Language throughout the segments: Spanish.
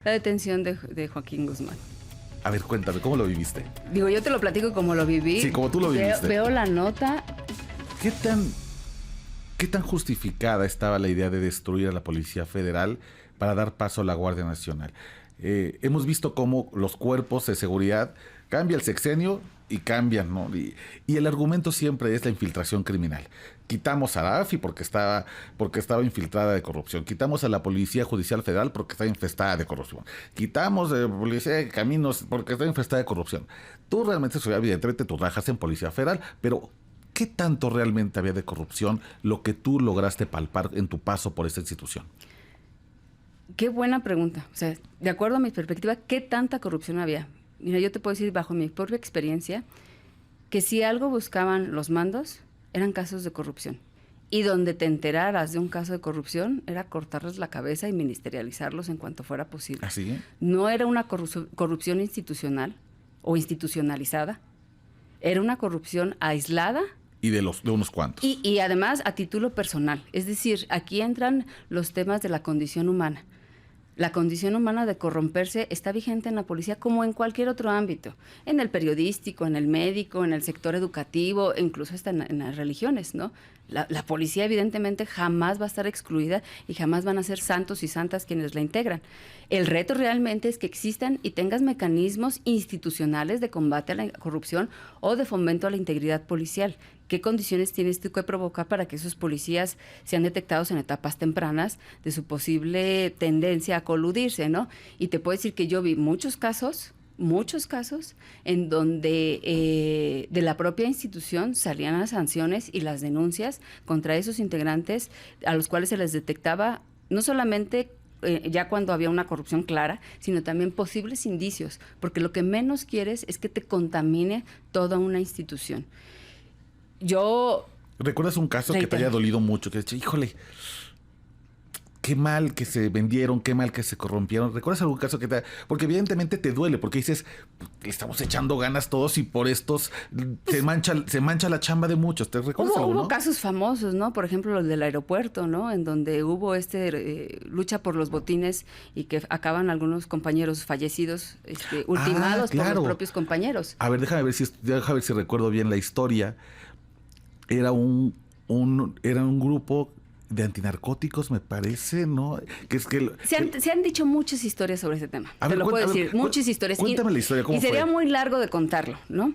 La detención de Joaquín Guzmán. A ver, cuéntame, ¿cómo lo viviste? Digo, yo te lo platico como lo viví. Sí, como tú lo viviste. Veo la nota. ¿Qué tan justificada estaba la idea de destruir a la Policía Federal para dar paso a la Guardia Nacional? Hemos visto cómo los cuerpos de seguridad cambia el sexenio y cambian, ¿no? Y el argumento siempre es la infiltración criminal. Quitamos a la AFI porque estaba infiltrada de corrupción. Quitamos a la Policía Judicial Federal porque está infestada de corrupción. Quitamos a la Policía de Caminos porque está infestada de corrupción. Tú realmente, evidentemente, tú trabajas en Policía Federal, pero ¿qué tanto realmente había de corrupción lo que tú lograste palpar en tu paso por esta institución? Qué buena pregunta. O sea, de acuerdo a mi perspectiva, ¿qué tanta corrupción había? Mira, yo te puedo decir bajo mi propia experiencia que si algo buscaban los mandos eran casos de corrupción. Y donde te enteraras de un caso de corrupción era cortarles la cabeza y ministerializarlos en cuanto fuera posible. ¿Así? No era una corrupción institucional o institucionalizada. Era una corrupción aislada. Y de unos cuantos. Y además a título personal. Es decir, aquí entran los temas de la condición humana. La condición humana de corromperse está vigente en la policía como en cualquier otro ámbito, en el periodístico, en el médico, en el sector educativo, incluso hasta en las religiones, ¿no? La policía evidentemente jamás va a estar excluida y jamás van a ser santos y santas quienes la integran. El reto realmente es que existan y tengas mecanismos institucionales de combate a la corrupción o de fomento a la integridad policial. ¿Qué condiciones tienes tú que provocar para que esos policías sean detectados en etapas tempranas de su posible tendencia a coludirse, ¿no? Y te puedo decir que yo vi muchos casos en donde de la propia institución salían las sanciones y las denuncias contra esos integrantes a los cuales se les detectaba no solamente ya cuando había una corrupción clara, sino también posibles indicios, porque lo que menos quieres es que te contamine toda una institución. ¿Recuerdas un caso que te haya dolido mucho? Que dices, híjole, qué mal que se vendieron, qué mal que se corrompieron. ¿Recuerdas algún caso que porque evidentemente te duele, porque dices, le estamos echando ganas todos y por estos se mancha la chamba de muchos? ¿Te recuerdas alguno? Hubo casos famosos, ¿no? Por ejemplo, los del aeropuerto, ¿no? En donde hubo lucha por los botines y que acaban algunos compañeros fallecidos, ultimados por los propios compañeros. A ver, déjame ver si recuerdo bien la historia. Era un grupo de antinarcóticos, me parece, ¿no? Se han dicho muchas historias sobre ese tema. Te lo puedo decir, muchas historias. Cuéntame la historia, ¿cómo fue? Y sería muy largo de contarlo, ¿no?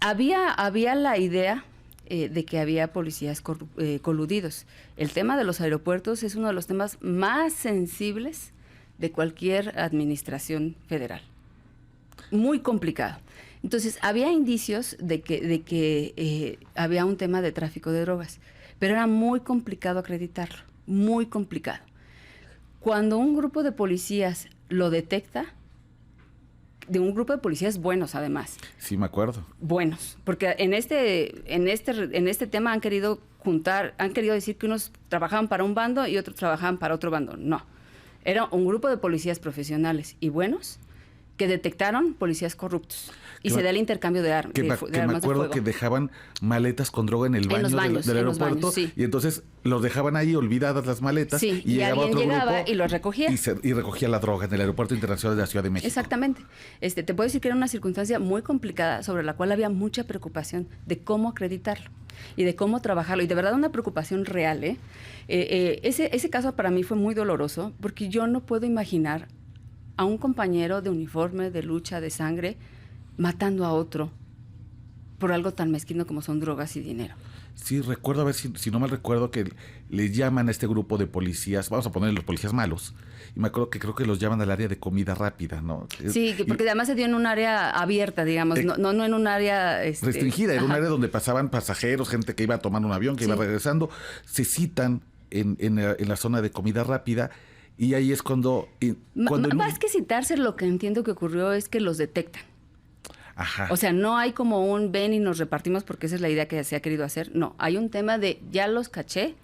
Había la idea de que había policías coludidos. El tema de los aeropuertos es uno de los temas más sensibles de cualquier administración federal. Muy complicado. Entonces, había indicios de que había un tema de tráfico de drogas, pero era muy complicado acreditarlo, muy complicado. Cuando un grupo de policías lo detecta, de un grupo de policías buenos además. Sí, me acuerdo. Buenos, porque en este tema han querido decir que unos trabajaban para un bando y otros trabajaban para otro bando. No, era un grupo de policías profesionales y buenos que detectaron policías corruptos y se da el intercambio de armas. Me acuerdo que dejaban maletas con droga en el baño del aeropuerto, sí. Y entonces los dejaban ahí olvidadas las maletas, sí, y llegaba alguien otro llegaba grupo y los recogía. Y recogía la droga en el Aeropuerto Internacional de la Ciudad de México. Exactamente. Te puedo decir que era una circunstancia muy complicada sobre la cual había mucha preocupación de cómo acreditarlo y de cómo trabajarlo, y de verdad una preocupación real. Ese caso para mí fue muy doloroso porque yo no puedo imaginar a un compañero de uniforme, de lucha, de sangre, matando a otro por algo tan mezquino como son drogas y dinero. Sí, recuerdo, a ver si no mal recuerdo, que les llaman a este grupo de policías, vamos a poner los policías malos, y me acuerdo que creo que los llaman al área de comida rápida, ¿no? Sí, porque además se dio en un área abierta, digamos, no en un área restringida, era un área donde pasaban pasajeros, gente que iba tomando un avión, que iba regresando, se citan en la zona de comida rápida. Y ahí es cuando más que citarse, lo que entiendo que ocurrió es que los detectan. Ajá. O sea, no hay como un ven y nos repartimos porque esa es la idea que se ha querido hacer. No, hay un tema de ya los caché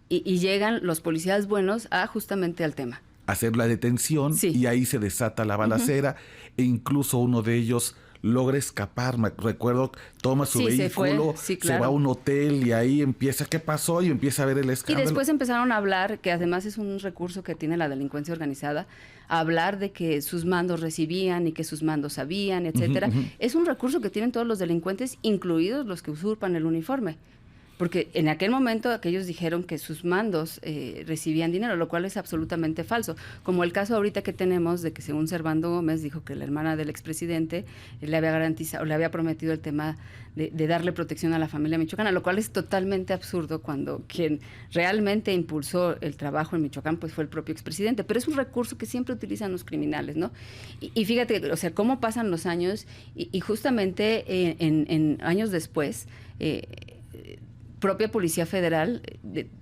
y llegan los policías buenos justamente al tema. Hacer la detención, sí. Y ahí se desata la balacera, e incluso uno de ellos logra escapar. Recuerdo, toma su vehículo, se va a un hotel y ahí empieza, ¿qué pasó? Y empieza a ver el escándalo. Y después empezaron a hablar, que además es un recurso que tiene la delincuencia organizada, a hablar de que sus mandos recibían y que sus mandos sabían, etcétera. Es un recurso que tienen todos los delincuentes, incluidos los que usurpan el uniforme. Porque en aquel momento aquellos dijeron que sus mandos recibían dinero, lo cual es absolutamente falso. Como el caso ahorita que tenemos de que según Servando Gómez dijo que la hermana del expresidente le había garantizado, le había prometido el tema de darle protección a la familia michoacana, lo cual es totalmente absurdo cuando quien realmente impulsó el trabajo en Michoacán pues fue el propio expresidente. Pero es un recurso que siempre utilizan los criminales, ¿no? Y fíjate, o sea, cómo pasan los años y justamente en años después... propia Policía Federal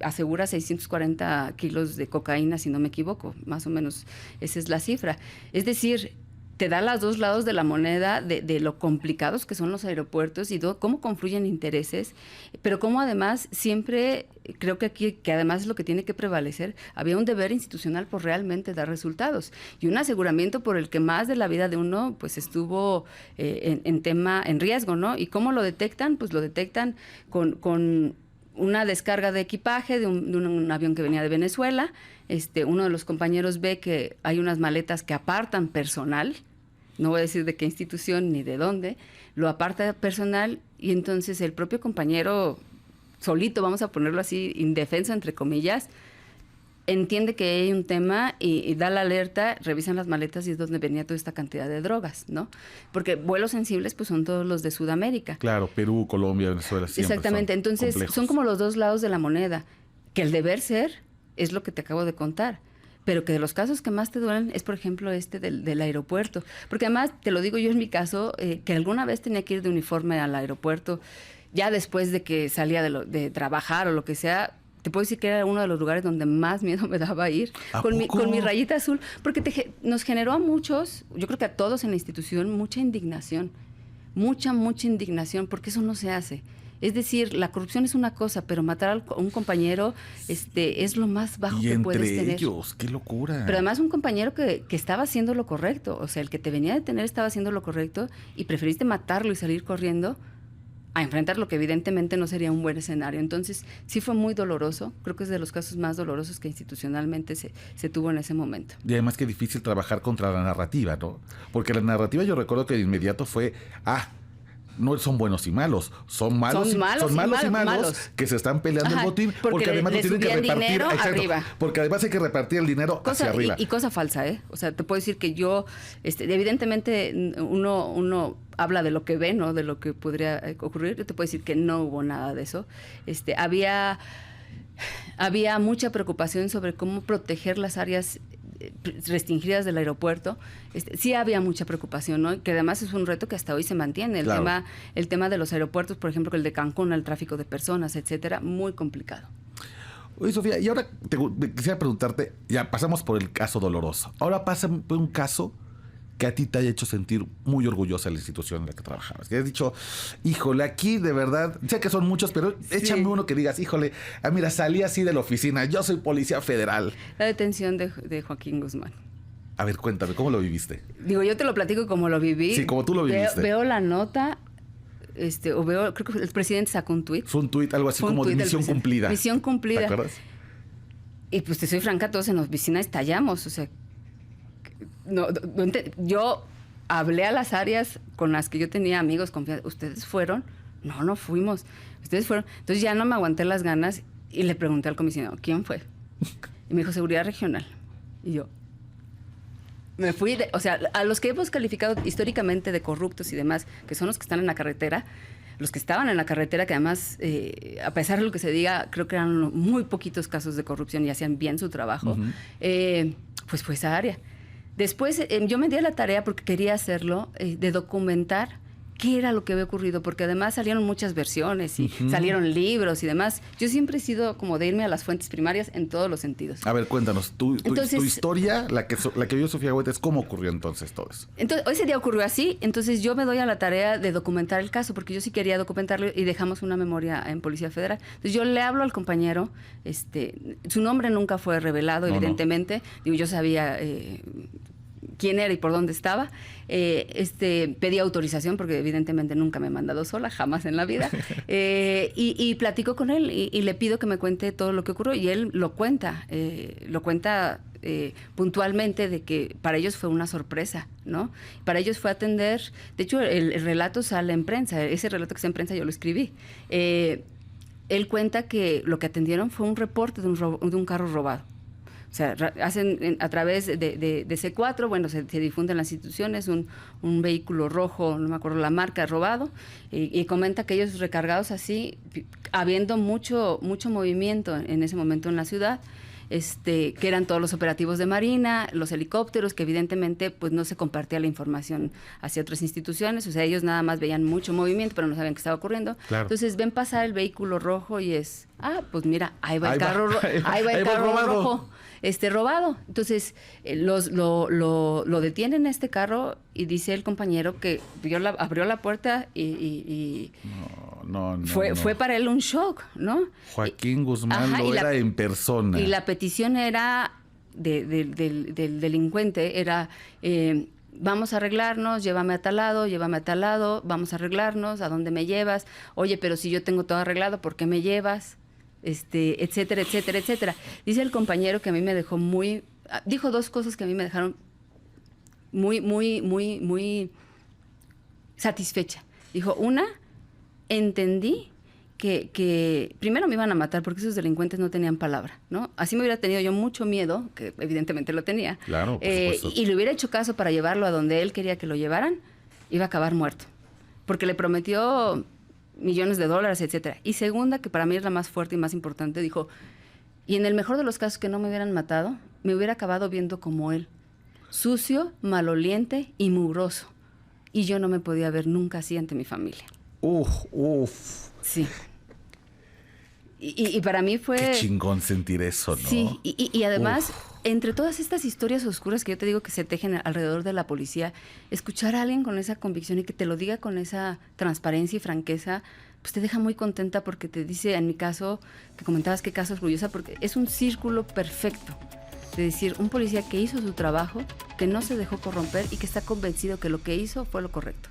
asegura 640 kilos de cocaína, si no me equivoco, más o menos esa es la cifra. Es decir, te da los dos lados de la moneda de lo complicados que son los aeropuertos y cómo confluyen intereses, pero cómo además siempre, creo que aquí, que además es lo que tiene que prevalecer, había un deber institucional por realmente dar resultados y un aseguramiento por el que más de la vida de uno pues estuvo en riesgo, ¿no? ¿Y cómo lo detectan? Pues lo detectan con una descarga de equipaje de un avión que venía de Venezuela. Uno de los compañeros ve que hay unas maletas que apartan personal, no voy a decir de qué institución ni de dónde, lo aparta personal y entonces el propio compañero solito, vamos a ponerlo así, indefenso entre comillas, entiende que hay un tema y da la alerta, revisan las maletas y es donde venía toda esta cantidad de drogas, ¿no? Porque vuelos sensibles pues son todos los de Sudamérica. Claro, Perú, Colombia, Venezuela, siempre. Exactamente, entonces complejos. Son como los dos lados de la moneda, que el deber ser es lo que te acabo de contar, pero que de los casos que más te duelen es, por ejemplo, del aeropuerto. Porque además, te lo digo yo en mi caso, que alguna vez tenía que ir de uniforme al aeropuerto, ya después de que salía de trabajar o lo que sea, te puedo decir que era uno de los lugares donde más miedo me daba ir, con mi rayita azul, porque nos generó a muchos, yo creo que a todos en la institución, mucha indignación, mucha indignación, porque eso no se hace. Es decir, la corrupción es una cosa, pero matar a un compañero es lo más bajo que puedes tener. Y entre ellos, qué locura. Pero además un compañero que estaba haciendo lo correcto, o sea, el que te venía a detener estaba haciendo lo correcto y preferiste matarlo y salir corriendo a enfrentar lo que evidentemente no sería un buen escenario. Entonces, sí fue muy doloroso. Creo que es de los casos más dolorosos que institucionalmente se tuvo en ese momento. Y además que difícil trabajar contra la narrativa, ¿no? Porque la narrativa yo recuerdo que de inmediato fue, no son buenos y malos, son malos y malos que se están peleando el botín porque además lo tienen que repartir arriba. Porque además hay que repartir el dinero hacia arriba. Y cosa falsa, ¿eh? O sea, te puedo decir que yo, evidentemente uno habla de lo que ve, ¿no? De lo que podría ocurrir. Yo te puedo decir que no hubo nada de eso. Había mucha preocupación sobre cómo proteger las áreas restringidas del aeropuerto. Sí había mucha preocupación, ¿no? Que además es un reto que hasta hoy se mantiene. El tema de los aeropuertos, por ejemplo, el de Cancún, el tráfico de personas, etcétera, muy complicado. Oye, Sofía, y ahora quisiera preguntarte, ya pasamos por el caso doloroso. Ahora pasa por un caso que a ti te haya hecho sentir muy orgullosa de la institución en la que trabajabas. Que has dicho, híjole, aquí de verdad, sé que son muchos, pero échame uno que digas, híjole, mira, salí así de la oficina, yo soy policía federal. La detención de Joaquín Guzmán. A ver, cuéntame, ¿cómo lo viviste? Digo, yo te lo platico como lo viví. Sí, como tú lo viviste. Veo la nota, creo que el presidente sacó un tuit. Fue un tuit, algo así como de misión cumplida. Misión cumplida. ¿Te acuerdas? Y pues te soy franca, todos en la oficina estallamos, o sea, yo hablé a las áreas con las que yo tenía amigos confianza. ¿Ustedes fueron? No fuimos. Ustedes fueron. Entonces ya no me aguanté las ganas y le pregunté al comisionado, ¿quién fue? Y me dijo, Seguridad Regional. Y yo me fui, a los que hemos calificado históricamente de corruptos y demás, que son los que están en la carretera, los que estaban en la carretera, que además, a pesar de lo que se diga, creo que eran muy poquitos casos de corrupción y hacían bien su trabajo, pues fue esa área. Después yo me di a la tarea, porque quería hacerlo, de documentar qué era lo que había ocurrido, porque además salieron muchas versiones y salieron libros y demás. Yo siempre he sido como de irme a las fuentes primarias en todos los sentidos. A ver, cuéntanos, tu historia, la que vio Sofía Huetes, ¿cómo ocurrió entonces todo eso? Entonces, ese día ocurrió así, entonces yo me doy a la tarea de documentar el caso, porque yo sí quería documentarlo y dejamos una memoria en Policía Federal. Entonces yo le hablo al compañero, su nombre nunca fue revelado, evidentemente. Digo, yo sabía quién era y por dónde estaba. Pedí autorización porque evidentemente nunca me he mandado sola, jamás en la vida. Y platico con él y le pido que me cuente todo lo que ocurrió y él lo cuenta puntualmente de que para ellos fue una sorpresa, ¿no? Para ellos fue atender, de hecho el relato sale en prensa, ese relato que está en prensa yo lo escribí. Él cuenta que lo que atendieron fue un reporte de un carro robado. O sea, hacen a través de C4, bueno, se difunde en las instituciones un vehículo rojo, no me acuerdo la marca, robado, y comenta que ellos recargados así, habiendo mucho movimiento en ese momento en la ciudad, que eran todos los operativos de Marina, los helicópteros, que evidentemente pues no se compartía la información hacia otras instituciones, o sea, ellos nada más veían mucho movimiento, pero no sabían qué estaba ocurriendo. Claro. Entonces ven pasar el vehículo rojo y pues mira, ahí va el carro rojo, robado. Entonces lo detienen este carro y dice el compañero que abrió la puerta y fue para él un shock, ¿no? Joaquín Guzmán era en persona. Y la petición era del delincuente, era vamos a arreglarnos, llévame a tal lado, vamos a arreglarnos, ¿a dónde me llevas? Oye, pero si yo tengo todo arreglado, ¿por qué me llevas? Etcétera, etcétera, etcétera. Dice el compañero que a mí me dejó dijo dos cosas que a mí me dejaron muy satisfecha. Dijo, una, entendí que primero me iban a matar porque esos delincuentes no tenían palabra, ¿no? Así me hubiera tenido yo mucho miedo, que evidentemente lo tenía. Claro, por supuesto. Y le hubiera hecho caso para llevarlo a donde él quería que lo llevaran, iba a acabar muerto. Porque le prometió millones de dólares, etcétera. Y segunda, que para mí es la más fuerte y más importante, dijo, y en el mejor de los casos que no me hubieran matado, me hubiera acabado viendo como él, sucio, maloliente y mugroso. Y yo no me podía ver nunca así ante mi familia. Sí. Y para mí fue... Qué chingón sentir eso, ¿no? Sí, y además, entre todas estas historias oscuras que yo te digo que se tejen alrededor de la policía, escuchar a alguien con esa convicción y que te lo diga con esa transparencia y franqueza, pues te deja muy contenta porque te dice, en mi caso, que comentabas qué caso orgullosa, porque es un círculo perfecto. De decir, un policía que hizo su trabajo, que no se dejó corromper y que está convencido que lo que hizo fue lo correcto.